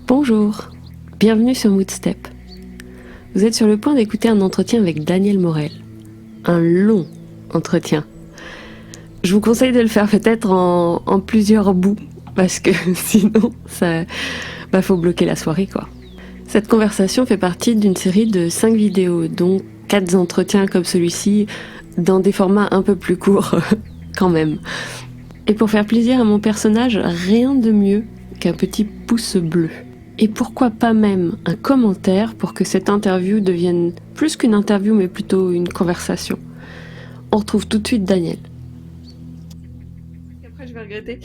Bonjour, bienvenue sur Moodstep. Vous êtes sur le point d'écouter un entretien avec Daniel Morel. Un long entretien. Je vous conseille de le faire peut-être en plusieurs bouts, parce que sinon, faut bloquer la soirée, quoi. Cette conversation fait partie d'une série de 5 vidéos, dont 4 entretiens comme celui-ci, dans des formats un peu plus courts, quand même. Et pour faire plaisir à mon personnage, rien de mieux qu'un petit pouce bleu. Et pourquoi pas même un commentaire pour que cette interview devienne plus qu'une interview, mais plutôt une conversation. On retrouve tout de suite Daniel. Après, je vais regretter.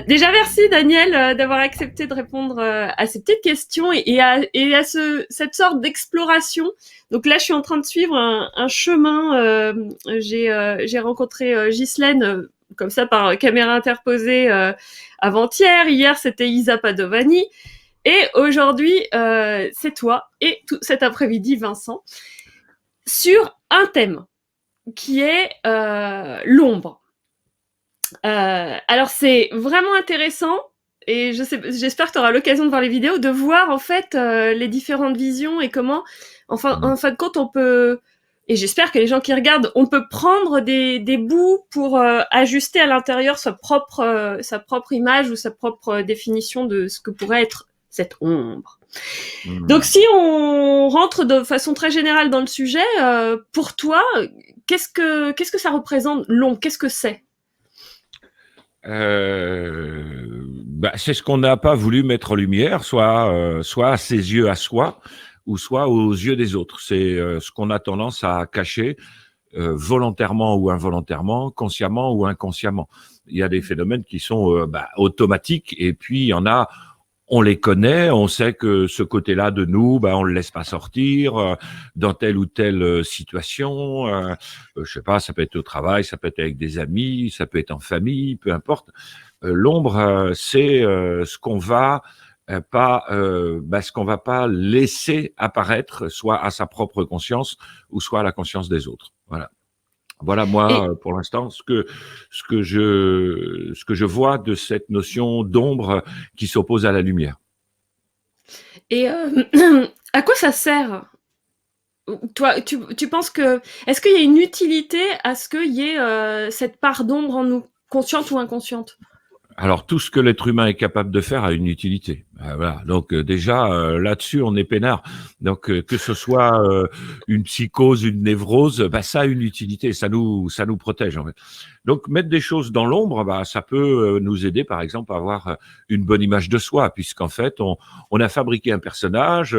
Déjà, merci Daniel d'avoir accepté de répondre à ces petites questions et à cette sorte d'exploration. Donc là, je suis en train de suivre un chemin. J'ai rencontré Ghislaine comme ça par caméra interposée avant-hier. Hier, c'était Isa Padovani. Et aujourd'hui, c'est toi et tout cet après-midi, Vincent, sur un thème qui est l'ombre. Alors c'est vraiment intéressant et j'espère que tu auras l'occasion de voir les vidéos, de voir en fait les différentes visions et comment, enfin, en fin de compte, on peut, et j'espère que les gens qui regardent, on peut prendre des bouts pour ajuster à l'intérieur sa propre image ou sa propre définition de ce que pourrait être cette ombre. Donc si on rentre de façon très générale dans le sujet, pour toi, qu'est-ce que ça représente l'ombre? Qu'est-ce que c'est? C'est ce qu'on n'a pas voulu mettre en lumière, soit à ses yeux à soi, ou soit aux yeux des autres. C'est ce qu'on a tendance à cacher volontairement ou involontairement, consciemment ou inconsciemment. Il y a des phénomènes qui sont automatiques, et puis il y en a, on les connaît, on sait que ce côté-là de nous, on le laisse pas sortir dans telle ou telle situation. Je sais pas, ça peut être au travail, ça peut être avec des amis, ça peut être en famille, peu importe. L'ombre, c'est ce qu'on va ce qu'on va pas laisser apparaître, soit à sa propre conscience ou soit à la conscience des autres. Voilà moi, pour l'instant, ce que je vois de cette notion d'ombre qui s'oppose à la lumière. Et à quoi ça sert? Toi, tu penses que... Est-ce qu'il y a une utilité à ce qu'il y ait cette part d'ombre en nous, consciente ou inconsciente? Alors, tout ce que l'être humain est capable de faire a une utilité. Voilà. Donc déjà, là-dessus, on est peinard. Donc que ce soit une psychose, une névrose, ça a une utilité, ça nous protège en fait. Donc mettre des choses dans l'ombre, ça peut nous aider, par exemple, à avoir une bonne image de soi, puisqu'en fait, on a fabriqué un personnage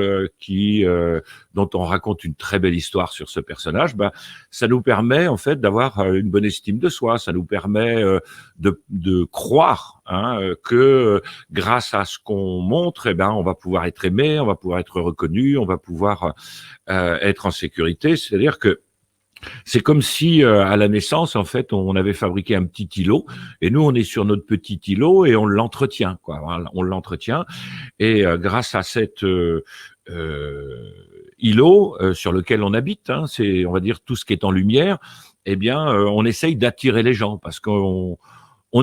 dont on raconte une très belle histoire sur ce personnage. Ça nous permet en fait d'avoir une bonne estime de soi. Ça nous permet de croire que grâce à ce qu'on montre, on va pouvoir être aimé, on va pouvoir être reconnu, on va pouvoir être en sécurité. C'est-à-dire que c'est comme si à la naissance, en fait, on avait fabriqué un petit îlot, et nous, on est sur notre petit îlot et on l'entretient, quoi. Voilà, on l'entretient, et grâce à cet îlot sur lequel on habite, c'est, on va dire, tout ce qui est en lumière, on essaye d'attirer les gens parce qu'on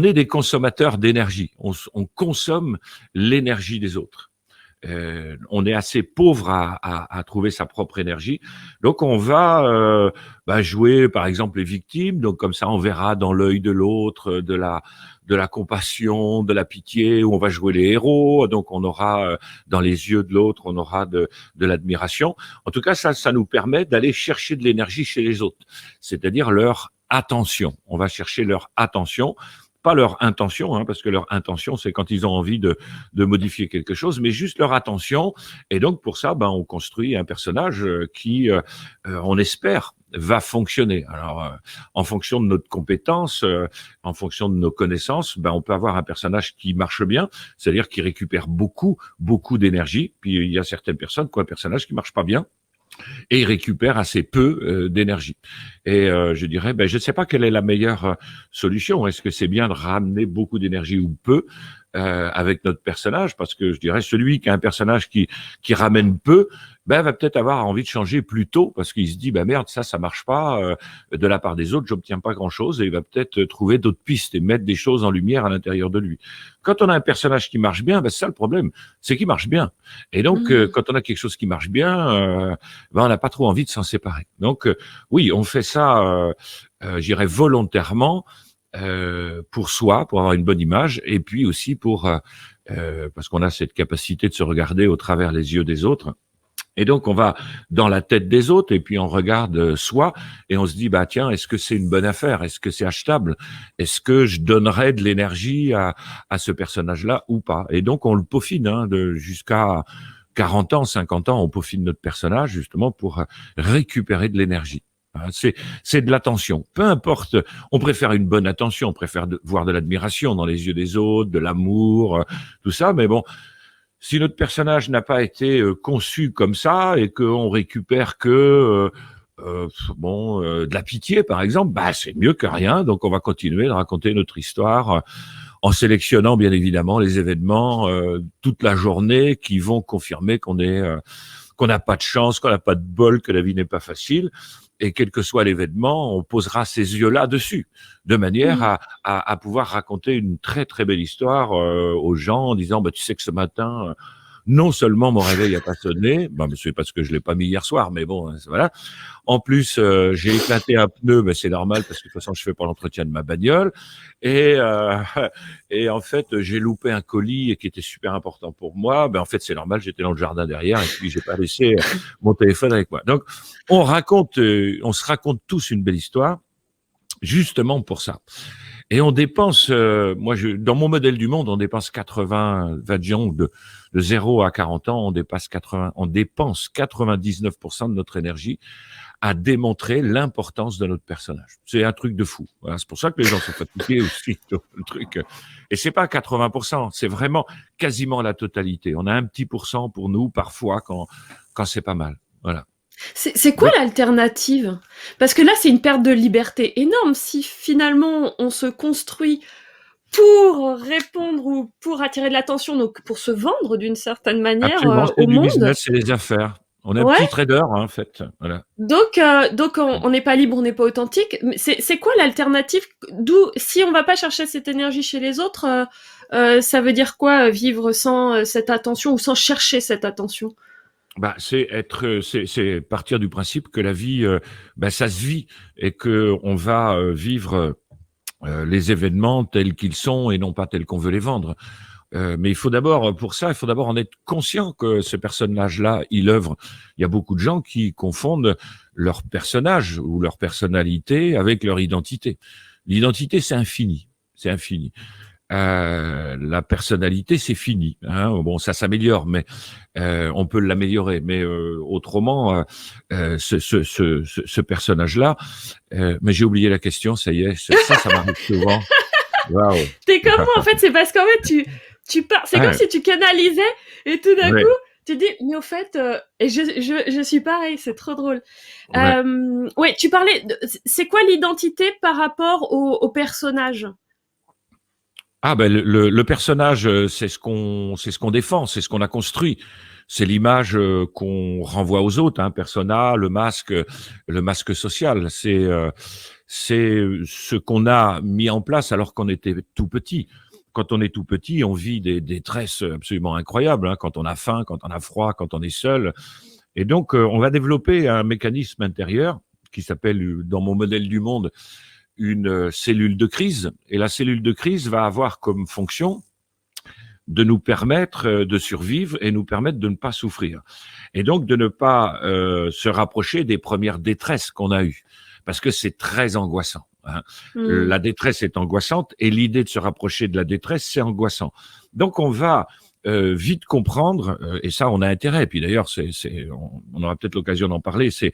est des consommateurs d'énergie. On consomme l'énergie des autres. On est assez pauvre à trouver sa propre énergie. Donc, on va jouer, par exemple, les victimes. Donc, comme ça, on verra dans l'œil de l'autre de la compassion, de la pitié, où on va jouer les héros. Donc, on aura dans les yeux de l'autre, on aura de l'admiration. En tout cas, ça nous permet d'aller chercher de l'énergie chez les autres, c'est-à-dire leur attention. On va chercher leur attention, pas leur intention, parce que leur intention, c'est quand ils ont envie de modifier quelque chose, mais juste leur attention. Et donc, pour ça, on construit un personnage qui, on espère, va fonctionner. Alors, en fonction de notre compétence, en fonction de nos connaissances, on peut avoir un personnage qui marche bien, c'est-à-dire qui récupère beaucoup d'énergie. Puis, il y a certaines personnes qui ont un personnage qui marche pas bien, et il récupère assez peu d'énergie. Et je dirais, je ne sais pas quelle est la meilleure solution. Est-ce que c'est bien de ramener beaucoup d'énergie ou peu? avec notre personnage, parce que je dirais celui qui a un personnage qui ramène peu, ben va peut-être avoir envie de changer plus tôt parce qu'il se dit bah merde ça marche pas de la part des autres, j'obtiens pas grand-chose et il va peut-être trouver d'autres pistes et mettre des choses en lumière à l'intérieur de lui. Quand on a un personnage qui marche bien, ben c'est ça le problème, c'est qu'il marche bien. Et donc quand on a quelque chose qui marche bien, ben on n'a pas trop envie de s'en séparer. Donc oui, on fait ça, j'irais volontairement pour soi, pour avoir une bonne image, et puis aussi pour parce qu'on a cette capacité de se regarder au travers les yeux des autres. Et donc, on va dans la tête des autres et puis on regarde soi et on se dit, bah tiens, est-ce que c'est une bonne affaire? Est-ce que c'est achetable? Est-ce que je donnerais de l'énergie à ce personnage-là ou pas? Et donc, on le peaufine jusqu'à 40 ans, 50 ans, on peaufine notre personnage justement pour récupérer de l'énergie. C'est de l'attention. Peu importe, on préfère une bonne attention, on préfère voir de l'admiration dans les yeux des autres, de l'amour, tout ça, mais bon, si notre personnage n'a pas été conçu comme ça et qu'on récupère que de la pitié par exemple, bah c'est mieux que rien. Donc on va continuer de raconter notre histoire en sélectionnant bien évidemment les événements toute la journée qui vont confirmer qu'on n'a pas de chance, qu'on n'a pas de bol, que la vie n'est pas facile. Et quel que soit l'événement, on posera ces yeux-là dessus, de manière à pouvoir raconter une très très belle histoire aux gens en disant bah tu sais que ce matin non seulement mon réveil a pas sonné, bah c'est parce que je l'ai pas mis hier soir, mais bon voilà. En plus j'ai éclaté un pneu, mais c'est normal parce que de toute façon je fais pas l'entretien de ma bagnole et et en fait j'ai loupé un colis qui était super important pour moi. Ben en fait c'est normal, j'étais dans le jardin derrière et puis j'ai pas laissé mon téléphone avec moi. Donc on se raconte tous une belle histoire, justement pour ça. Et on dépense, dans mon modèle du monde, on dépense 80 vadions de 0 à 40 ans, on dépense 99% de notre énergie à démontrer l'importance de notre personnage. C'est un truc de fou. Voilà, c'est pour ça que les gens sont fatigués aussi, le truc. Et c'est pas 80%, c'est vraiment quasiment la totalité. On a un petit pourcent pour nous, parfois, quand c'est pas mal. Voilà. C'est quoi l'alternative? Parce que là, c'est une perte de liberté énorme. Si finalement on se construit pour répondre ou pour attirer de l'attention, donc pour se vendre d'une certaine manière Absolument, c'est au du monde. business, c'est des affaires. On est un Ouais. petit trader, hein, en fait. Voilà. Donc on n'est pas libre, on n'est pas authentique. Mais c'est quoi l'alternative? D'où, si on va pas chercher cette énergie chez les autres, ça veut dire quoi vivre sans cette attention ou sans chercher cette attention? Bah, c'est partir du principe que la vie, ça se vit et que on va vivre les événements tels qu'ils sont et non pas tels qu'on veut les vendre. Mais il faut d'abord, pour ça, il faut d'abord en être conscient que ce personnage-là, il œuvre. Il y a beaucoup de gens qui confondent leur personnage ou leur personnalité avec leur identité. L'identité, c'est infini. C'est infini. La personnalité, c'est fini. Hein. Bon, ça s'améliore, mais on peut l'améliorer. Mais autrement, ce personnage-là, mais j'ai oublié la question. Ça y est, ça m'arrive souvent. Waouh. T'es comme moi, en fait, c'est parce qu'en fait, tu pars, c'est comme si tu canalisais et tout d'un Ouais. coup, tu dis, mais au fait, et je suis pareil, c'est trop drôle. Ouais. Ouais, tu parlais, c'est quoi l'identité par rapport au personnage? Ah ben le personnage, c'est ce qu'on défend, c'est ce qu'on a construit. C'est l'image qu'on renvoie aux autres, hein, persona, le masque social. C'est ce qu'on a mis en place alors qu'on était tout petit. Quand on est tout petit, on vit des détresses absolument incroyables, hein, quand on a faim, quand on a froid, quand on est seul. Et donc, on va développer un mécanisme intérieur qui s'appelle, dans mon modèle du monde, une cellule de crise. Et la cellule de crise va avoir comme fonction de nous permettre de survivre et nous permettre de ne pas souffrir. Et donc de ne pas se rapprocher des premières détresses qu'on a eues. Parce que c'est très angoissant. Hein. La détresse est angoissante et l'idée de se rapprocher de la détresse, c'est angoissant. Donc on va vite comprendre, et ça on a intérêt, puis d'ailleurs on aura peut-être l'occasion d'en parler, c'est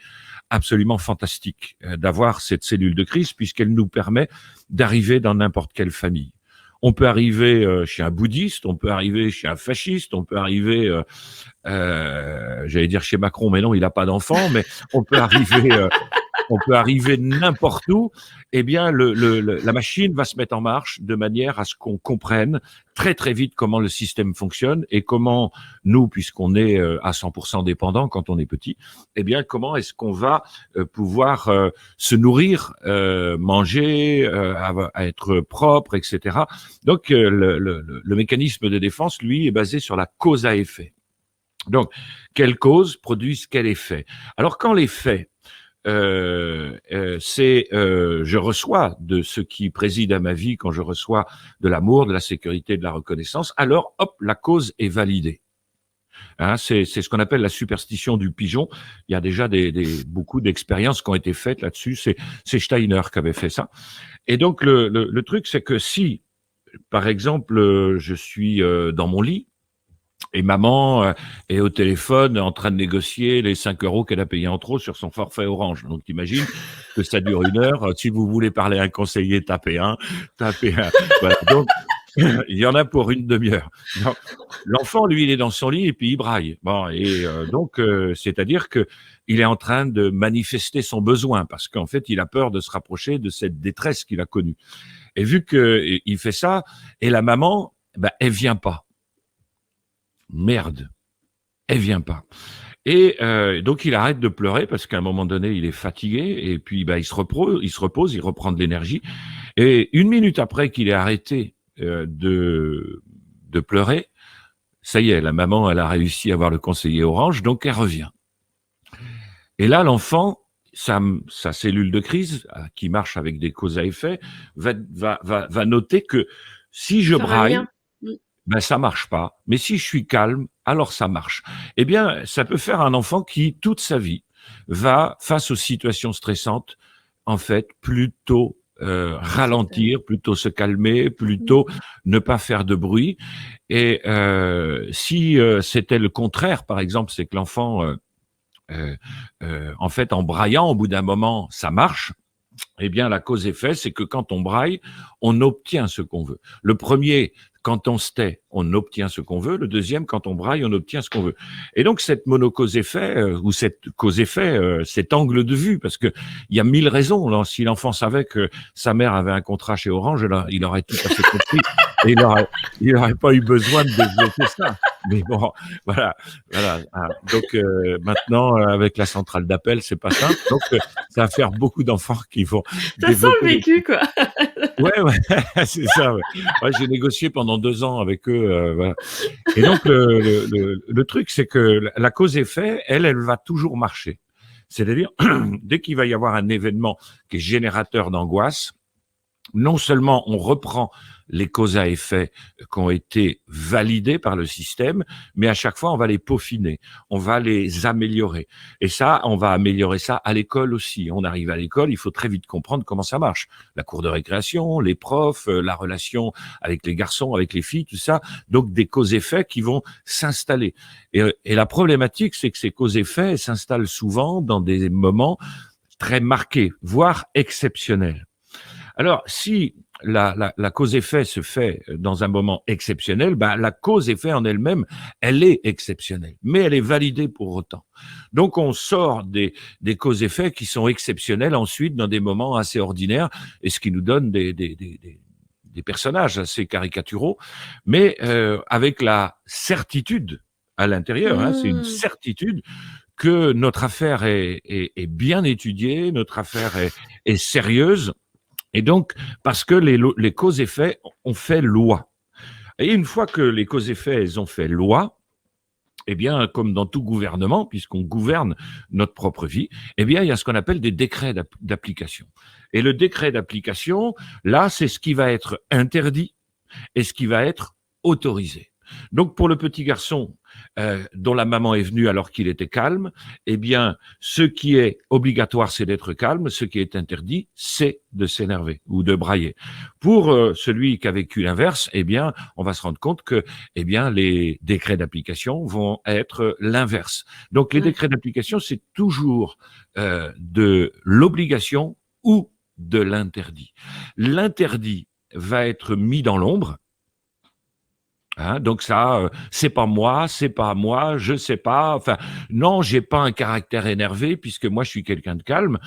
absolument fantastique d'avoir cette cellule de crise puisqu'elle nous permet d'arriver dans n'importe quelle famille. On peut arriver chez un bouddhiste, on peut arriver chez un fasciste, on peut arriver, j'allais dire chez Macron, mais non, il n'a pas d'enfant, mais on peut arriver on peut arriver n'importe où, eh bien, la machine va se mettre en marche de manière à ce qu'on comprenne très, très vite comment le système fonctionne et comment nous, puisqu'on est à 100% dépendant quand on est petit, eh bien, comment est-ce qu'on va pouvoir se nourrir, manger, à être propre, etc. Donc, le mécanisme de défense, lui, est basé sur la cause à effet. Donc, quelle cause produisent quel effet? Alors, quand les faits, je reçois de ce qui préside à ma vie, quand je reçois de l'amour, de la sécurité, de la reconnaissance, alors, hop, la cause est validée. Hein, c'est ce qu'on appelle la superstition du pigeon. Il y a déjà beaucoup d'expériences qui ont été faites là-dessus. C'est Steiner qui avait fait ça. Et donc, le truc, c'est que si, par exemple, je suis dans mon lit, et maman est au téléphone en train de négocier les 5 euros qu'elle a payés en trop sur son forfait Orange. Donc, t'imagines que ça dure 1 heure. Si vous voulez parler à un conseiller, tapez un. Voilà. Donc, il y en a pour une demi-heure. L'enfant, lui, il est dans son lit et puis il braille. Bon, et donc, c'est-à-dire que il est en train de manifester son besoin parce qu'en fait, il a peur de se rapprocher de cette détresse qu'il a connue. Et vu qu'il fait ça, et la maman, ben, elle vient pas. Merde, elle vient pas. Et donc il arrête de pleurer parce qu'à un moment donné il est fatigué et puis bah, il se repose, il reprend de l'énergie. Et 1 minute après qu'il ait arrêté de pleurer, ça y est, la maman elle a réussi à avoir le conseiller Orange, donc elle revient. Et là l'enfant, sa cellule de crise qui marche avec des causes à effet va noter que si je braille, ben ça marche pas. Mais si je suis calme, alors ça marche. Eh bien, ça peut faire un enfant qui, toute sa vie, va, face aux situations stressantes, en fait, plutôt ralentir, plutôt se calmer, plutôt ne pas faire de bruit. Et si c'était le contraire, par exemple, c'est que l'enfant, en fait, en braillant, au bout d'un moment, ça marche. Eh bien, la cause-effet, c'est que quand on braille, on obtient ce qu'on veut. Le premier, quand on se tait, on obtient ce qu'on veut. Le deuxième, quand on braille, on obtient ce qu'on veut. Et donc, cette monocause-effet, ou cette cause-effet, cet angle de vue, parce que il y a 1000 raisons. Là, si l'enfant savait que sa mère avait un contrat chez Orange, il aurait tout à fait compris. Et il aurait pas eu besoin de développer ça. Mais bon, voilà. Ah, donc, maintenant, avec la centrale d'appel, c'est pas simple. Donc, ça va faire beaucoup d'enfants qui vont ça sent le vécu, quoi. Ouais, c'est ça. Ouais. Ouais, j'ai négocié pendant 2 ans avec eux. Voilà. Et donc, le truc, c'est que la cause-effet, elle va toujours marcher. C'est-à-dire, dès qu'il va y avoir un événement qui est générateur d'angoisse, non seulement on reprend les causes à effet qui ont été validées par le système, mais à chaque fois, on va les peaufiner, on va les améliorer. Et ça, on va améliorer ça à l'école aussi. On arrive à l'école, il faut très vite comprendre comment ça marche. La cour de récréation, les profs, la relation avec les garçons, avec les filles, tout ça. Donc, des causes-effets qui vont s'installer. Et la problématique, c'est que ces causes-effets s'installent souvent dans des moments très marqués, voire exceptionnels. Alors, si la cause-effet se fait dans un moment exceptionnel, ben, la cause-effet en elle-même, elle est exceptionnelle, mais elle est validée pour autant. Donc, on sort des causes-effets qui sont exceptionnels ensuite dans des moments assez ordinaires, et ce qui nous donne des personnages assez caricaturaux, mais avec la certitude à l'intérieur, hein, c'est une certitude que notre affaire est bien étudiée, notre affaire est sérieuse. Et donc, parce que les causes-effets ont fait loi. Et une fois que les causes-effets, elles ont fait loi, eh bien, comme dans tout gouvernement, puisqu'on gouverne notre propre vie, eh bien, il y a ce qu'on appelle des décrets d'application. Et le décret d'application, là, c'est ce qui va être interdit et ce qui va être autorisé. Donc, pour le petit garçon dont la maman est venue alors qu'il était calme, eh bien, ce qui est obligatoire, c'est d'être calme. Ce qui est interdit, c'est de s'énerver ou de brailler. Pour celui qui a vécu l'inverse, eh bien, on va se rendre compte que, eh bien, les décrets d'application vont être l'inverse. Donc, les décrets d'application, c'est toujours de l'obligation ou de l'interdit. L'interdit va être mis dans l'ombre. Hein, donc ça, c'est pas moi, je sais pas. Enfin, non, j'ai pas un caractère énervé puisque moi je suis quelqu'un de calme.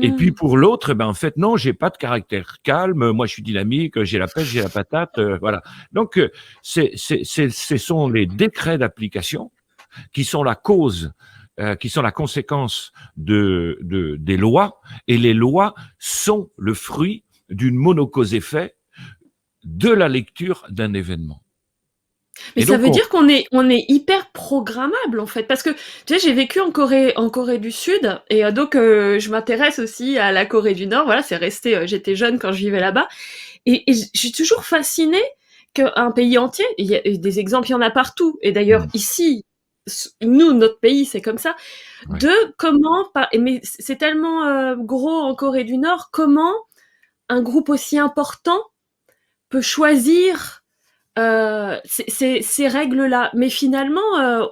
Et puis Mmh. pour l'autre, eh ben en fait non, j'ai pas de caractère calme. Moi, je suis dynamique, j'ai la pêche, j'ai la patate, voilà. Donc ce sont les décrets d'application qui sont la cause, qui sont la conséquence des lois, et les lois sont le fruit d'une monocause-effet de la lecture d'un événement. Mais Et ça donc veut dire qu'on est hyper programmable en fait, parce que tu sais, j'ai vécu en Corée du Sud, et donc je m'intéresse aussi à la Corée du Nord. Voilà, c'est resté. J'étais jeune quand je vivais là-bas, et je suis toujours fascinée qu'un pays entier, il y a des exemples, il y en a partout. Et d'ailleurs ici, nous, notre pays, c'est comme ça. ouais. De comment, mais c'est tellement gros en Corée du Nord, comment un groupe aussi important peut choisir ces règles-là. Mais finalement,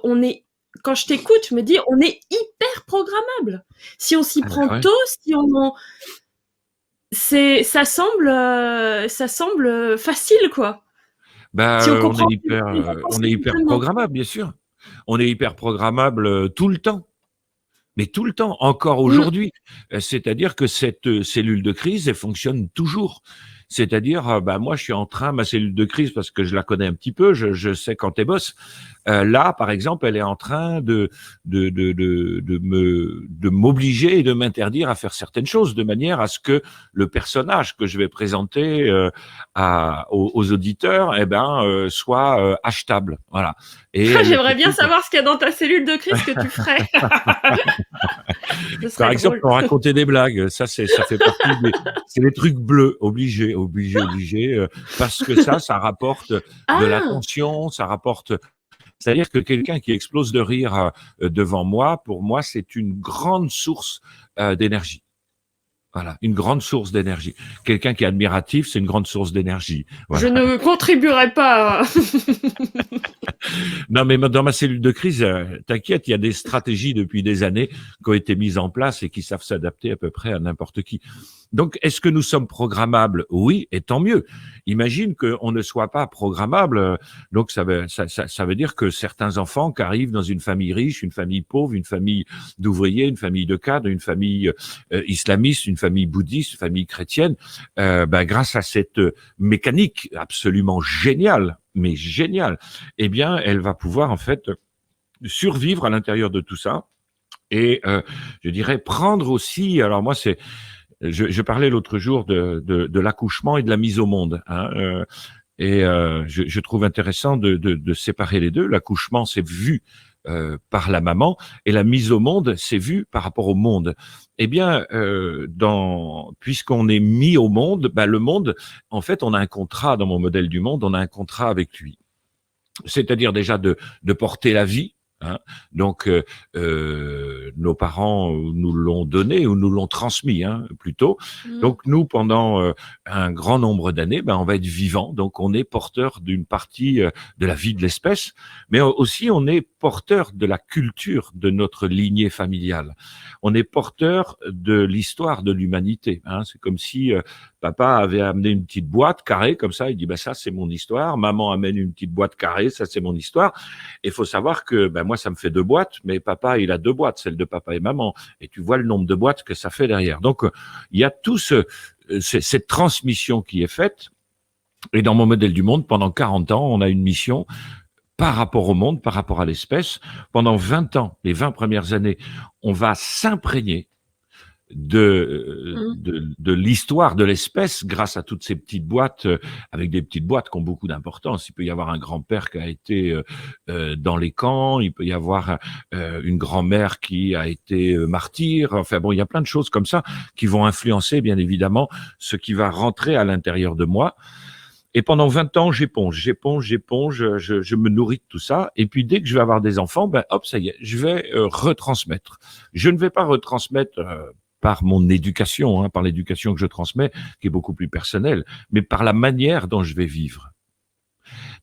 quand je t'écoute, je me dis, on est hyper programmable. Si on s'y Ah prend ben ouais. tôt, si on, ça semble facile, quoi. Bah, Si on on est comprend hyper, les réponses on est hyper évidemment. programmable, bien sûr. On est hyper programmable tout le temps. Mais tout le temps, encore Mm. aujourd'hui. C'est-à-dire que cette cellule de crise, elle fonctionne toujours. C'est-à-dire, bah, moi, je suis en train, ma cellule de crise, parce que je la connais un petit peu, je sais quand elle bosse. Là, par exemple, elle est en train de m'obliger et de m'interdire à faire certaines choses, de manière à ce que le personnage que je vais présenter aux auditeurs, eh ben, soit achetable. Voilà. Et elle le fait J'aimerais bien tout. savoir ce qu'il y a dans ta cellule de crise que tu ferais. Ce Par serait exemple, drôle. pour raconter des blagues, ça fait partie des, c'est les trucs bleus, obligé, parce que ça rapporte de Ah, l'attention, ça rapporte, c'est-à-dire que quelqu'un qui explose de rire devant moi, pour moi, c'est une grande source d'énergie. Voilà, une grande source d'énergie. Quelqu'un qui est admiratif, c'est une grande source d'énergie. je Voilà. ne contribuerai pas. Non, mais dans ma cellule de crise, t'inquiète, il y a des stratégies depuis des années qui ont été mises en place et qui savent s'adapter à peu près à n'importe qui. Donc, est-ce que nous sommes programmables? Oui, et tant mieux. Imagine qu'on ne soit pas programmable. Donc, ça veut dire que certains enfants qui arrivent dans une famille riche, une famille pauvre, une famille d'ouvriers, une famille de cadres, une famille islamiste, une famille bouddhiste, une famille chrétienne, ben, grâce à cette mécanique absolument géniale, mais géniale, eh bien, elle va pouvoir en fait survivre à l'intérieur de tout ça. Et je dirais prendre aussi, alors moi c'est, je parlais l'autre jour de l'accouchement et de la mise au monde. Hein, et je trouve intéressant de séparer les deux. L'accouchement, c'est vu par la maman, et la mise au monde, c'est vu par rapport au monde. Eh bien, puisqu'on est mis au monde, bah, le monde, en fait, on a un contrat dans mon modèle du monde, on a un contrat avec lui. C'est-à-dire déjà de porter la vie. Hein. Donc, nos parents nous l'ont donné ou nous l'ont transmis, hein, plutôt. Mm. Donc, nous, pendant un grand nombre d'années, ben, on va être vivant. Donc, on est porteur d'une partie de la vie de l'espèce, mais aussi on est porteur de la culture de notre lignée familiale. On est porteur de l'histoire de l'humanité. Hein. C'est comme si papa avait amené une petite boîte carrée comme ça. Il dit, bah, ça, c'est mon histoire. Maman amène une petite boîte carrée. Ça, c'est mon histoire. Et il faut savoir que, ben, moi, ça me fait 2 boîtes, mais papa, il a 2 boîtes, celle de papa et maman. Et tu vois le nombre de boîtes que ça fait derrière. Donc, il y a tout cette transmission qui est faite. Et dans mon modèle du monde, pendant 40 ans, on a une mission par rapport au monde, par rapport à l'espèce. Pendant 20 ans, les 20 premières années, on va s'imprégner Mm. de l'histoire de l'espèce grâce à toutes ces petites boîtes, avec des petites boîtes qui ont beaucoup d'importance. Il peut y avoir un grand-père qui a été dans les camps, il peut y avoir une grand-mère qui a été martyr. Enfin bon, il y a plein de choses comme ça qui vont influencer, bien évidemment, ce qui va rentrer à l'intérieur de moi. Et pendant 20 ans, j'éponge, je me nourris de tout ça. Et puis, dès que je vais avoir des enfants, ben, hop, ça y est, je vais retransmettre. Je ne vais pas retransmettre par mon éducation, hein, par l'éducation que je transmets, qui est beaucoup plus personnelle, mais par la manière dont je vais vivre.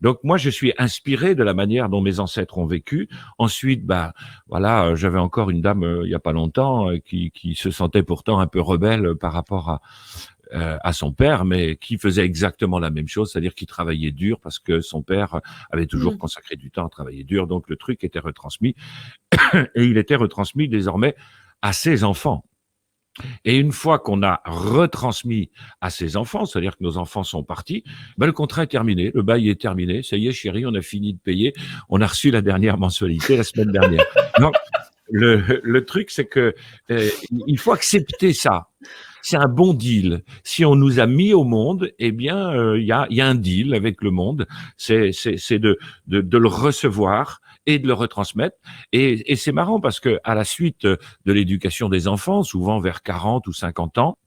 Donc moi, je suis inspiré de la manière dont mes ancêtres ont vécu. Ensuite, bah voilà, j'avais encore une dame il y a pas longtemps qui se sentait pourtant un peu rebelle par rapport à son père, mais qui faisait exactement la même chose, c'est-à-dire qu'il travaillait dur parce que son père avait toujours Mmh. consacré du temps à travailler dur, donc le truc était retransmis et il était retransmis désormais à ses enfants. Et une fois qu'on a retransmis à ses enfants, c'est-à-dire que nos enfants sont partis, ben le contrat est terminé, le bail est terminé. Ça y est, chérie, on a fini de payer. On a reçu la dernière mensualité la semaine dernière. Donc, le truc, c'est que il faut accepter ça. C'est un bon deal. Si on nous a mis au monde, eh bien, il y a un deal avec le monde. C'est de le recevoir et de le retransmettre. Et c'est marrant parce que à la suite de l'éducation des enfants, souvent vers 40 ou 50 ans,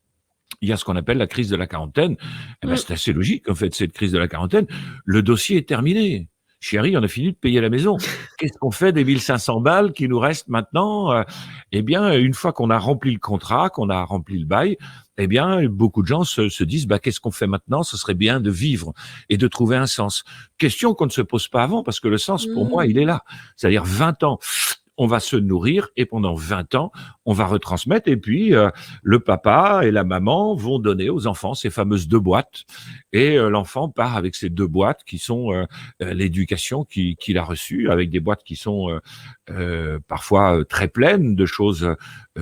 il y a ce qu'on appelle la crise de la quarantaine. Eh ben, Mmh. c'est assez logique, en fait, cette crise de la quarantaine. Le dossier est terminé. Chérie, on a fini de payer la maison. Qu'est-ce qu'on fait des 1500 balles qui nous restent maintenant? Eh bien, une fois qu'on a rempli le contrat, qu'on a rempli le bail, eh bien, beaucoup de gens se disent, bah, qu'est-ce qu'on fait maintenant? Ce serait bien de vivre et de trouver un sens. Question qu'on ne se pose pas avant, parce que le sens, pour moi, Mmh. il est là. C'est-à-dire 20 ans, on va se nourrir et pendant 20 ans, on va retransmettre et puis le papa et la maman vont donner aux enfants ces fameuses 2 boîtes et l'enfant part avec ces 2 boîtes qui sont l'éducation qu'il a reçue, avec des boîtes qui sont parfois très pleines de choses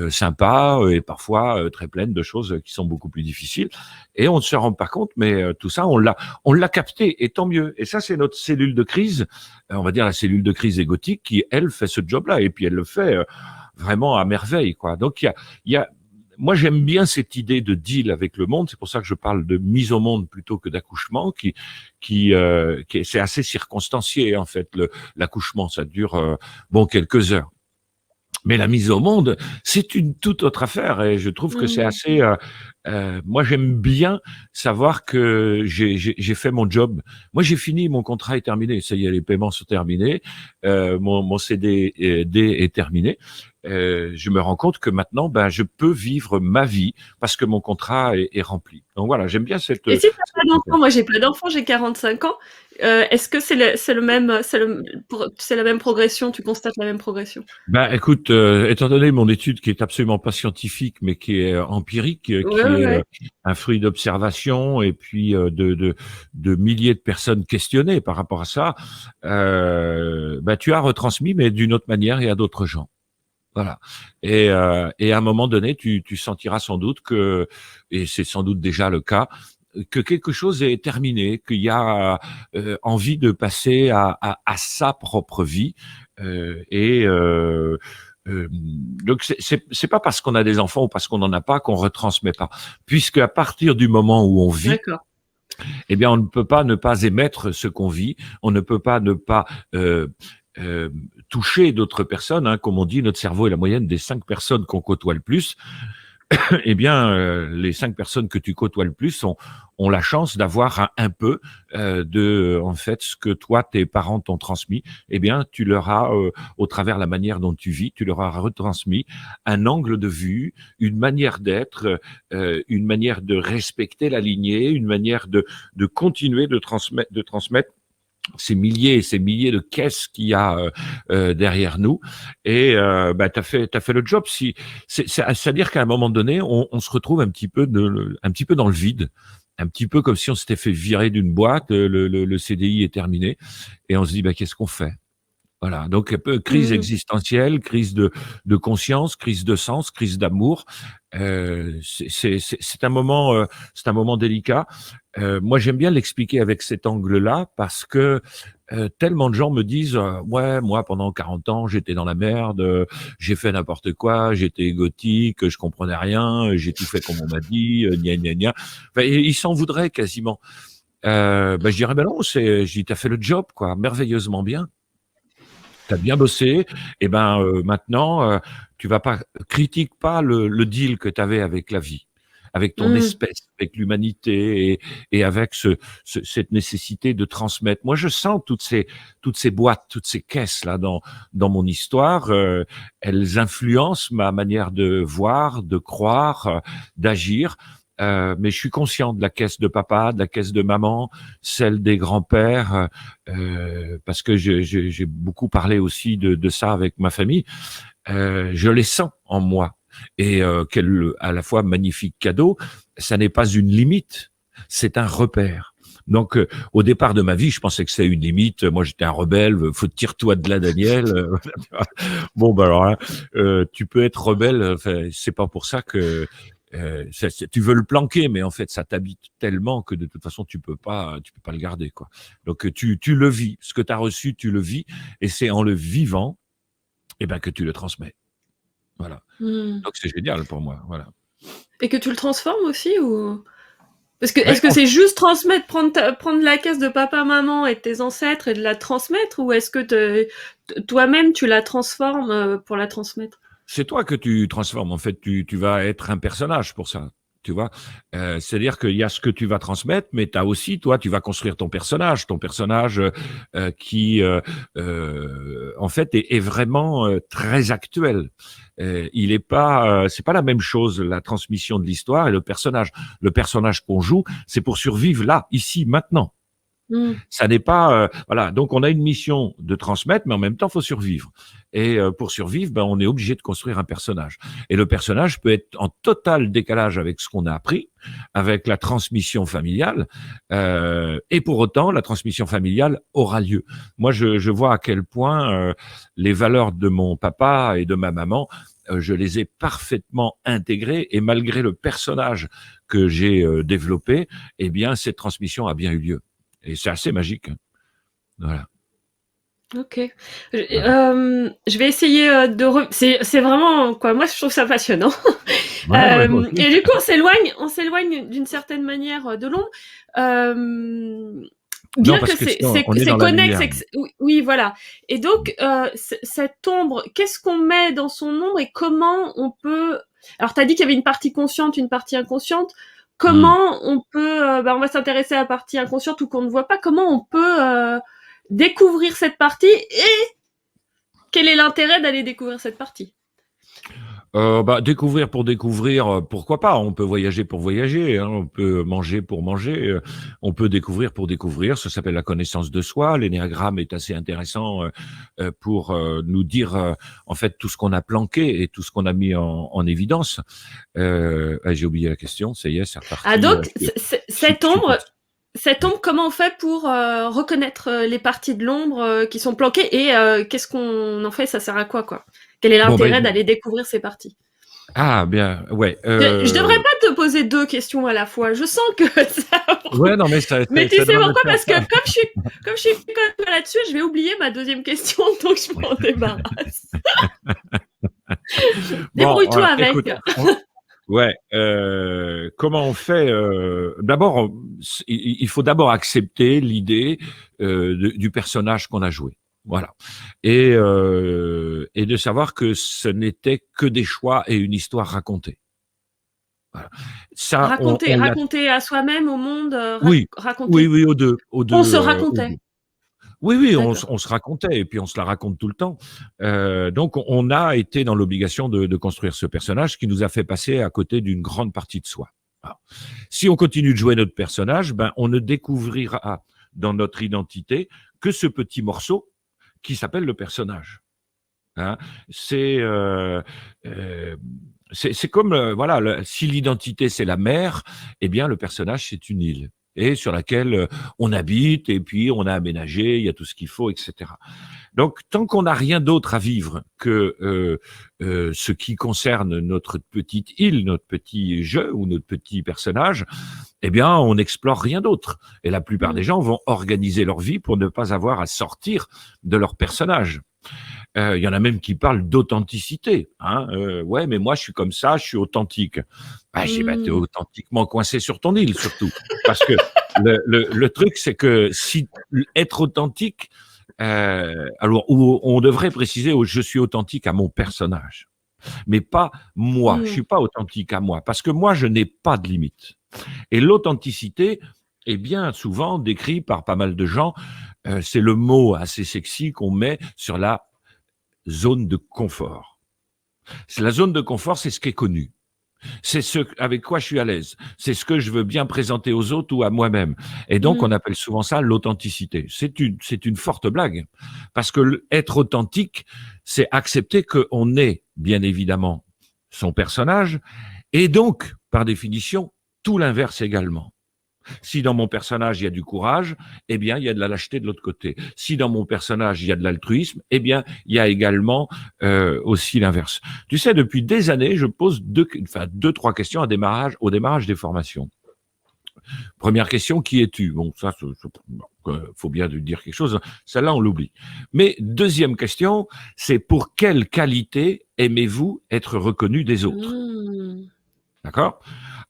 sympas et parfois très pleines de choses qui sont beaucoup plus difficiles. Et on ne se rend pas compte, mais tout ça, on l'a capté, et tant mieux. Et ça, c'est notre cellule de crise, on va dire la cellule de crise égotique, qui, elle, fait ce job-là. Et puis, elle le fait vraiment à merveille, quoi. Donc, il y a, moi, j'aime bien cette idée de deal avec le monde. C'est pour ça que je parle de mise au monde plutôt que d'accouchement, c'est assez circonstancié, en fait. L'accouchement, ça dure, bon, quelques heures. Mais la mise au monde, c'est une toute autre affaire, et je trouve que c'est Mmh. assez. Moi, j'aime bien savoir que j'ai fait mon job. Moi, j'ai fini, mon contrat est terminé. Ça y est, les paiements sont terminés. Mon CD est terminé. Je me rends compte que maintenant, ben, je peux vivre ma vie parce que mon contrat est rempli. Donc voilà, j'aime bien Et si tu as cette pas d'enfant, méthode. moi j'ai pas d'enfant, j'ai 45 ans, est-ce que c'est le même, c'est la même progression, tu constates la même progression? Ben, écoute, étant donné mon étude qui est absolument pas scientifique, mais qui est empirique, Ouais, qui ouais, est ouais. un fruit d'observation et puis de milliers de personnes questionnées par rapport à ça, ben, tu as retransmis, mais d'une autre manière et à d'autres gens. Voilà. Et à un moment donné, tu sentiras sans doute que, et c'est sans doute déjà le cas, que quelque chose est terminé, qu'il y a envie de passer à sa propre vie. Et donc c'est pas parce qu'on a des enfants ou parce qu'on n'en a pas qu'on retransmet pas, puisque à partir du moment où on vit, D'accord. eh bien, on ne peut pas ne pas émettre ce qu'on vit, on ne peut pas ne pas euh, euh, toucher d'autres personnes. Hein. Comme on dit, notre cerveau est la moyenne des 5 personnes qu'on côtoie le plus. Eh bien, les 5 personnes que tu côtoies le plus ont la chance d'avoir un peu de, en fait, ce que toi, tes parents t'ont transmis. Eh bien, tu leur as, au travers la manière dont tu vis, tu leur as retransmis un angle de vue, une manière d'être, une manière de respecter la lignée, une manière de continuer de transmettre ces milliers et ces milliers de caisses qu'il y a derrière nous. Et bah, t'as fait le job. Si c'est-à-dire qu'à un moment donné, on se retrouve un petit peu dans le vide, un petit peu comme si on s'était fait virer d'une boîte, le CDI est terminé, et on se dit bah, qu'est-ce qu'on fait? Voilà, donc un peu crise Mmh. existentielle, crise de conscience, crise de sens, crise d'amour. C'est un moment délicat. Moi, j'aime bien l'expliquer avec cet angle-là parce que tellement de gens me disent ouais, moi pendant 40 ans j'étais dans la merde, j'ai fait n'importe quoi, j'étais égotique, je comprenais rien, j'ai tout fait comme on m'a dit, gna gna gna. Enfin, ils s'en voudraient quasiment. Ben, je dirais ben non, je dis t'as fait le job quoi, merveilleusement bien. Tu as bien bossé, et ben maintenant, tu vas pas critique pas le deal que tu avais avec la vie, avec ton Mmh. espèce, avec l'humanité et avec cette nécessité de transmettre. Moi, je sens toutes ces boîtes, toutes ces caisses là dans mon histoire, elles influencent ma manière de voir, de croire, d'agir. Mais je suis conscient de la caisse de papa, de la caisse de maman, celle des grands-pères, parce que j'ai beaucoup parlé aussi de ça avec ma famille. Je les sens en moi. Et quel à la fois magnifique cadeau, ça n'est pas une limite, c'est un repère. Donc, au départ de ma vie, je pensais que c'était une limite. Moi, j'étais un rebelle. Faut tire-toi de là, Daniel. Bon, bah alors là, tu peux être rebelle. Enfin, c'est pas pour ça que tu veux le planquer, mais en fait, ça t'habite tellement que de toute façon, tu peux pas le garder, quoi. Donc, tu le vis. Ce que tu as reçu, tu le vis, et c'est en le vivant, eh ben, que tu le transmets. Voilà. Mmh. Donc, c'est génial pour moi. Voilà. Et que tu le transformes aussi ou parce que Ben, est-ce que c'est juste transmettre, prendre la caisse de papa, maman et de tes ancêtres et de la transmettre, ou est-ce que toi-même tu la transformes pour la transmettre? c'est toi que tu transformes. En fait, tu vas être un personnage pour ça. Tu vois, c'est-à-dire qu'il y a ce que tu vas transmettre, mais t'as aussi, toi, tu vas construire ton personnage qui, en fait, est vraiment très actuel. Il est pas, c'est pas la même chose la transmission de l'histoire et le personnage. Le personnage qu'on joue, c'est pour survivre là, ici, maintenant. Mmh. Ça n'est pas voilà. Donc on a une mission de transmettre, mais en même temps faut survivre. Et pour survivre, ben on est obligé de construire un personnage. Et le personnage peut être en total décalage avec ce qu'on a appris, avec la transmission familiale. Et pour autant, la transmission familiale aura lieu. Moi, je vois à quel point les valeurs de mon papa et de ma maman, je les ai parfaitement intégrées. Et malgré le personnage que j'ai développé, eh bien cette transmission a bien eu lieu. Et c'est assez magique. Voilà. OK. Je Voilà. je vais essayer, c'est vraiment quoi, moi je trouve ça passionnant. Ouais, ouais, moi aussi. Et du coup on s'éloigne d'une certaine manière, de l'ombre. Hem, Non, Bien parce que que c'est sinon, c'est on est c'est dans la connexe, lumière. c'est que oui, oui, voilà. Et donc cette ombre, qu'est-ce qu'on met dans son ombre et comment on peut alors tu as dit qu'il y avait une partie consciente, une partie inconsciente. Mmh. Comment on peut, on va s'intéresser à la partie inconsciente ou qu'on ne voit pas. Comment on peut, découvrir cette partie et quel est l'intérêt d'aller découvrir cette partie? Bah, découvrir, pourquoi pas? On peut voyager pour voyager, hein, on peut manger pour manger, on peut découvrir pour découvrir. Ça s'appelle la connaissance de soi. L'énéagramme est assez intéressant, pour, nous dire, en fait, tout ce qu'on a planqué et tout ce qu'on a mis en évidence. Ah, j'ai oublié la question, ça y est, c'est Ah reparti, donc cette je suis ombre, parti. comment on fait pour reconnaître les parties de l'ombre qui sont planquées et qu'est-ce qu'on en fait? Ça sert à quoi, quoi? Quel est Bon, ben, l'intérêt d'aller découvrir ces parties? ah bien, ouais, Je devrais pas te poser deux questions à la fois. Je sens que ça. ouais, non, mais Mais tu ça sais demande de pourquoi? faire Parce que ça. comme je suis comme toi là-dessus, je vais oublier ma deuxième question, donc je m'en débarrasse. Bon, Débrouille-toi voilà, écoute, avec. ouais, comment on fait? D'abord, il faut d'abord accepter l'idée du personnage qu'on a joué. Voilà. Et de savoir que ce n'était que des choix et une histoire racontée. Voilà. Ça, Raconter, on l'a. raconter à soi-même, au monde, Oui, oui, raconter. oui, On se aux racontait. deux. Oui, oui, D'accord. on se racontait et puis on se la raconte tout le temps. Donc on a été dans l'obligation de construire ce personnage qui nous a fait passer à côté d'une grande partie de soi. Voilà. Si on continue de jouer notre personnage, ben on ne découvrira dans notre identité que ce petit morceau qui s'appelle le personnage. Hein. C'est euh, c'est comme voilà, si l'identité c'est la mer, eh bien le personnage c'est une île et sur laquelle on habite et puis on a aménagé, il y a tout ce qu'il faut, etc. Donc tant qu'on n'a rien d'autre à vivre que ce qui concerne notre petite île, notre petit jeu ou notre petit personnage, eh bien on n'explore rien d'autre. Et la plupart Mmh. des gens vont organiser leur vie pour ne pas avoir à sortir de leur personnage. Il y en a même qui parlent d'authenticité. Hein. Ouais, mais moi, je suis comme ça, je suis authentique. Ah, j'ai bah, t'es Mmh. authentiquement coincé sur ton île, surtout. Parce que le truc, c'est que si être authentique, alors où on devrait préciser je suis authentique à mon personnage, mais pas moi. Je Mmh. suis pas authentique à moi, parce que moi, je n'ai pas de limite. Et l'authenticité est bien souvent décrit par pas mal de gens. C'est le mot assez sexy qu'on met sur la zone de confort. C'est la zone de confort, c'est ce qui est connu. C'est ce avec quoi je suis à l'aise. C'est ce que je veux bien présenter aux autres ou à moi-même. Et donc, on Mmh. appelle souvent ça l'authenticité. C'est une forte blague. Parce que être authentique, c'est accepter qu'on est, bien évidemment, son personnage, et donc, par définition, tout l'inverse également. Si dans mon personnage, il y a du courage, eh bien, il y a de la lâcheté de l'autre côté. Si dans mon personnage, il y a de l'altruisme, eh bien, il y a également aussi l'inverse. Tu sais, depuis des années, je pose deux, trois questions au démarrage des formations. Première question, qui es-tu? Bon, ça, faut bien dire quelque chose. Celle-là, on l'oublie. Mais deuxième question, c'est pour quelle qualité aimez-vous être reconnu des autres? D'accord?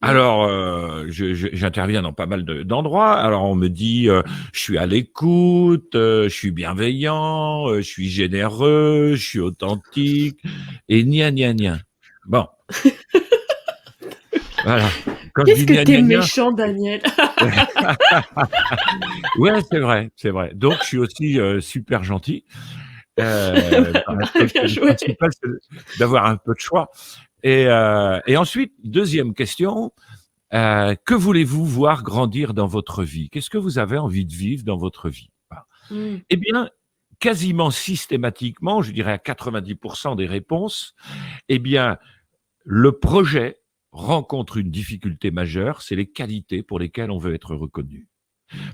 Alors, j'interviens dans pas mal d'endroits. Alors, on me dit, je suis à l'écoute, je suis bienveillant, je suis généreux, je suis authentique, et gna gna gna. Bon, voilà. Quand je Qu'est-ce dis que gna t'es gna gna, méchant, Daniel. ouais, c'est vrai, c'est vrai. Donc, je suis aussi super gentil. Bien Le joué. principal, c'est d'avoir un peu de choix. Et ensuite, deuxième question. Que voulez-vous voir grandir dans votre vie? Qu'est-ce que vous avez envie de vivre dans votre vie? Eh bien, quasiment systématiquement, je dirais à 90% des réponses, eh bien, le projet rencontre une difficulté majeure, c'est les qualités pour lesquelles on veut être reconnu.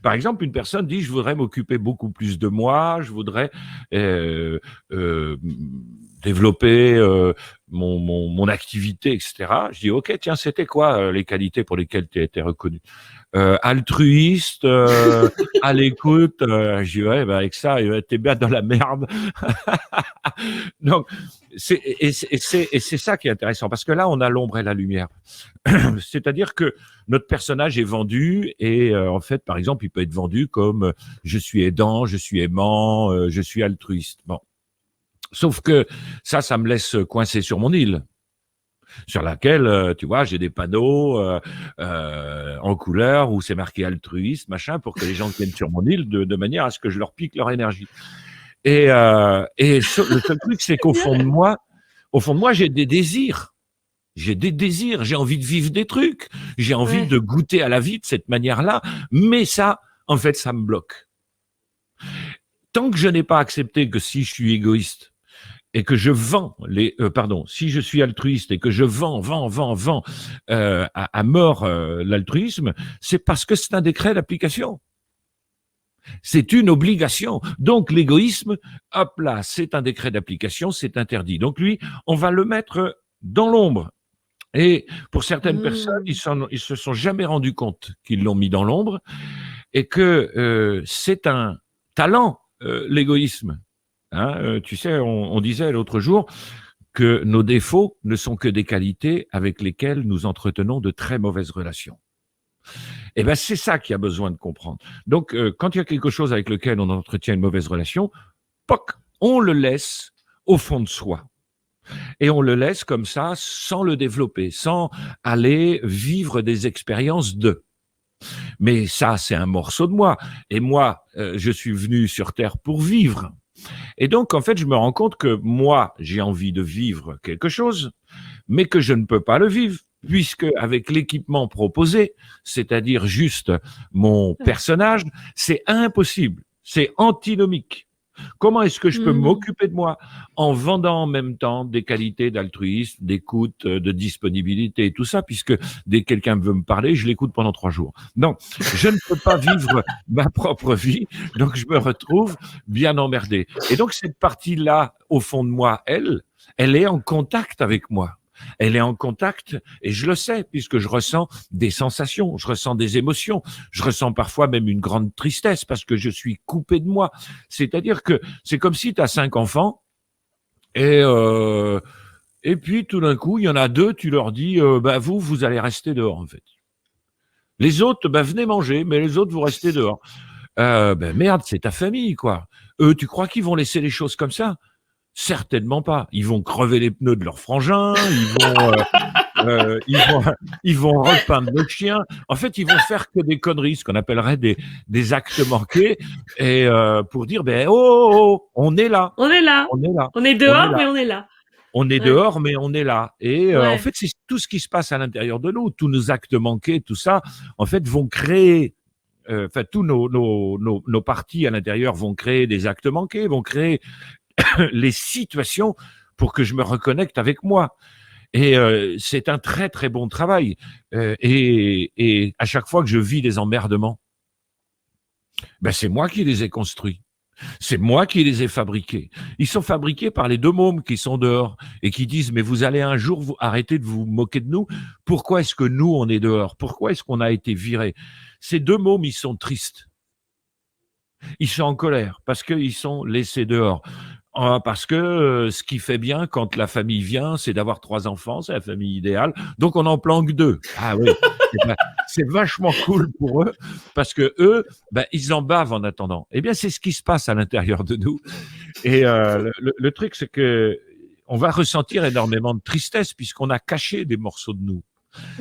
Par exemple, une personne dit: je voudrais m'occuper beaucoup plus de moi, je voudrais euh, euh, développer mon activité, etc. Je dis: ok, tiens, c'était quoi les qualités pour lesquelles tu étais reconnu? Altruiste, à l'écoute. Je dis: ouais, bah, avec ça, t'es bien dans la merde. Donc, c'est ça qui est intéressant, parce que là, on a l'ombre et la lumière. C'est-à-dire que notre personnage est vendu et en fait, par exemple, il peut être vendu comme je suis aidant, je suis aimant, je suis altruiste. Bon, sauf que ça me laisse coincé sur mon île, sur laquelle, tu vois, j'ai des panneaux en couleur où c'est marqué altruiste, machin, pour que les gens viennent sur mon île de manière à ce que je leur pique leur énergie. Le seul truc, c'est qu'au fond de moi, j'ai des désirs. J'ai des désirs, j'ai envie de vivre des trucs, j'ai envie de goûter à la vie de cette manière-là, mais ça, en fait, ça me bloque. Tant que je n'ai pas accepté que si je suis égoïste et que je vends si je suis altruiste et que je vends à mort l'altruisme, c'est parce que c'est un décret d'application. C'est une obligation. Donc l'égoïsme, hop là, c'est un décret d'application, c'est interdit. Donc lui, on va le mettre dans l'ombre. Et pour certaines personnes, ils se sont jamais rendus compte qu'ils l'ont mis dans l'ombre et que c'est un talent, l'égoïsme. Hein, tu sais, on disait l'autre jour que nos défauts ne sont que des qualités avec lesquelles nous entretenons de très mauvaises relations. Eh ben, c'est ça qu'il y a besoin de comprendre. Donc, quand il y a quelque chose avec lequel on entretient une mauvaise relation, poc, on le laisse au fond de soi. Et on le laisse comme ça, sans le développer, sans aller vivre des expériences de. Mais ça, c'est un morceau de moi. Et moi, je suis venu sur Terre pour vivre. Et donc, en fait, je me rends compte que moi, j'ai envie de vivre quelque chose, mais que je ne peux pas le vivre, puisque avec l'équipement proposé, c'est-à-dire juste mon personnage, c'est impossible. C'est antinomique. Comment est-ce que je peux m'occuper de moi en vendant en même temps des qualités d'altruisme, d'écoute, de disponibilité et tout ça, puisque dès que quelqu'un veut me parler, je l'écoute pendant 3 jours. Non, je ne peux pas vivre ma propre vie, donc je me retrouve bien emmerdé. Et donc cette partie-là, au fond de moi, elle est en contact avec moi. Elle est en contact, et je le sais, puisque je ressens des sensations, je ressens des émotions, je ressens parfois même une grande tristesse parce que je suis coupé de moi. C'est-à-dire que c'est comme si tu as 5 enfants et puis tout d'un coup, il y en a 2, tu leur dis vous allez rester dehors en fait. Les autres, venez manger, mais les autres, vous restez dehors. Merde, c'est ta famille, quoi. Eux, tu crois qu'ils vont laisser les choses comme ça? Certainement pas. Ils vont crever les pneus de leurs frangins, ils vont repeindre le chien. En fait, ils vont faire que des conneries, ce qu'on appellerait des actes manqués, et pour dire on est là, On est là. on est là, On est on est dehors, là. mais on est là. On est dehors, mais on est là. Et en Ouais. fait, c'est tout ce qui se passe à l'intérieur de nous, tous nos actes manqués, tout ça, en fait, vont créer tous nos parties à l'intérieur vont créer des actes manqués, vont créer les situations pour que je me reconnecte avec moi. Et c'est un très très bon travail. Et à chaque fois que je vis des emmerdements, ben c'est moi qui les ai construits. C'est moi qui les ai fabriqués. Ils sont fabriqués par les deux mômes qui sont dehors et qui disent mais vous allez un jour vous arrêter de vous moquer de nous. Pourquoi est-ce que nous on est dehors? Pourquoi est-ce qu'on a été virés? Ces deux mômes ils sont tristes. Ils sont en colère parce qu'ils sont laissés dehors. Parce que ce qui fait bien quand la famille vient, c'est d'avoir 3 enfants, c'est la famille idéale. Donc on en planque 2. Ah oui, c'est vachement cool pour eux parce que eux, ben, ils en bavent en attendant. Eh bien, c'est ce qui se passe à l'intérieur de nous. Et le truc, c'est que on va ressentir énormément de tristesse puisqu'on a caché des morceaux de nous.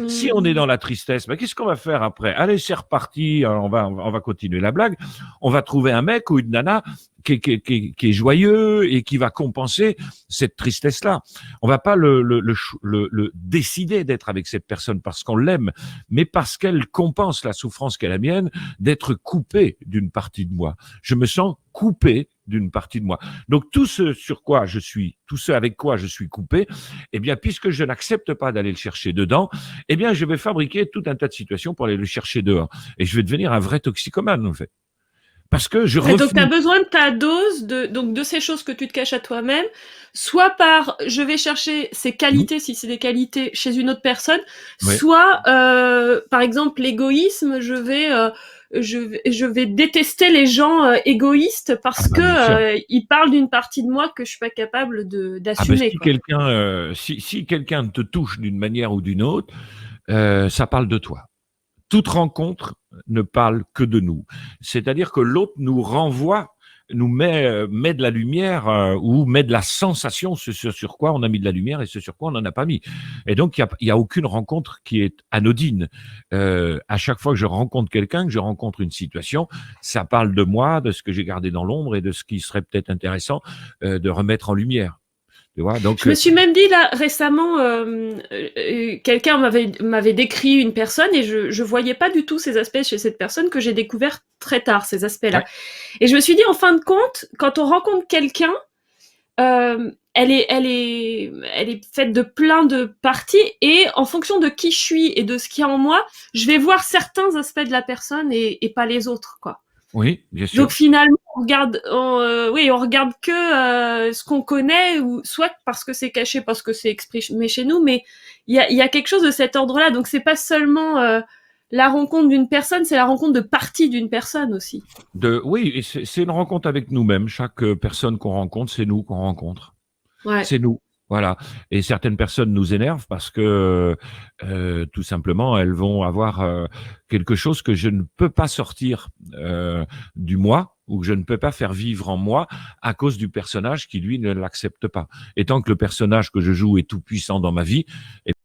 Si on est dans la tristesse, ben, qu'est-ce qu'on va faire après? Allez, c'est reparti, on va continuer la blague. On va trouver un mec ou une nana qui est joyeux et qui va compenser cette tristesse-là. On va pas le décider d'être avec cette personne parce qu'on l'aime, mais parce qu'elle compense la souffrance qu'est la mienne d'être coupé d'une partie de moi. Je me sens coupé d'une partie de moi. Donc tout ce sur quoi je suis, tout ce avec quoi je suis coupé, eh bien puisque je n'accepte pas d'aller le chercher dedans, eh bien je vais fabriquer tout un tas de situations pour aller le chercher dehors. Et je vais devenir un vrai toxicomane en fait. Parce que je Et donc, tu as refuse. besoin de ta dose de ces choses que tu te caches à toi-même, soit par je vais chercher ces qualités, si c'est des qualités, chez une autre personne, Oui. soit, par exemple, l'égoïsme, je vais détester les gens égoïstes Ah parce bah, bien sûr. que ils parlent d'une partie de moi que je suis pas capable Ah ben d'assumer, si quoi. quelqu'un si quelqu'un te touche d'une manière ou d'une autre, ça parle de toi. Toute rencontre ne parle que de nous. C'est-à-dire que l'autre nous renvoie, nous met de la lumière ou met de la sensation, ce sur quoi on a mis de la lumière et ce sur quoi on n'en a pas mis. Et donc, il y a aucune rencontre qui est anodine. À chaque fois que je rencontre quelqu'un, que je rencontre une situation, ça parle de moi, de ce que j'ai gardé dans l'ombre et de ce qui serait peut-être intéressant de remettre en lumière. Tu vois, donc Je me suis même dit là récemment, quelqu'un m'avait décrit une personne et je voyais pas du tout ces aspects chez cette personne que j'ai découvert très tard, ces aspects-là. ouais, Et je me suis dit en fin de compte, quand on rencontre quelqu'un, elle est faite de plein de parties et en fonction de qui je suis et de ce qu'il y a en moi, je vais voir certains aspects de la personne et pas les autres, quoi. oui, bien Donc sûr. finalement, oui, on regarde que ce qu'on connaît, ou soit parce que c'est caché, parce que c'est exprimé chez nous, mais il y a quelque chose de cet ordre-là. Donc c'est pas seulement la rencontre d'une personne, c'est la rencontre de parties d'une personne aussi. Oui, et c'est une rencontre avec nous-mêmes. Chaque personne qu'on rencontre, c'est nous qu'on rencontre. Ouais. C'est nous. Voilà. Et certaines personnes nous énervent parce que tout simplement, elles vont avoir quelque chose que je ne peux pas sortir du moi ou que je ne peux pas faire vivre en moi à cause du personnage qui, lui, ne l'accepte pas. Et tant que le personnage que je joue est tout puissant dans ma vie,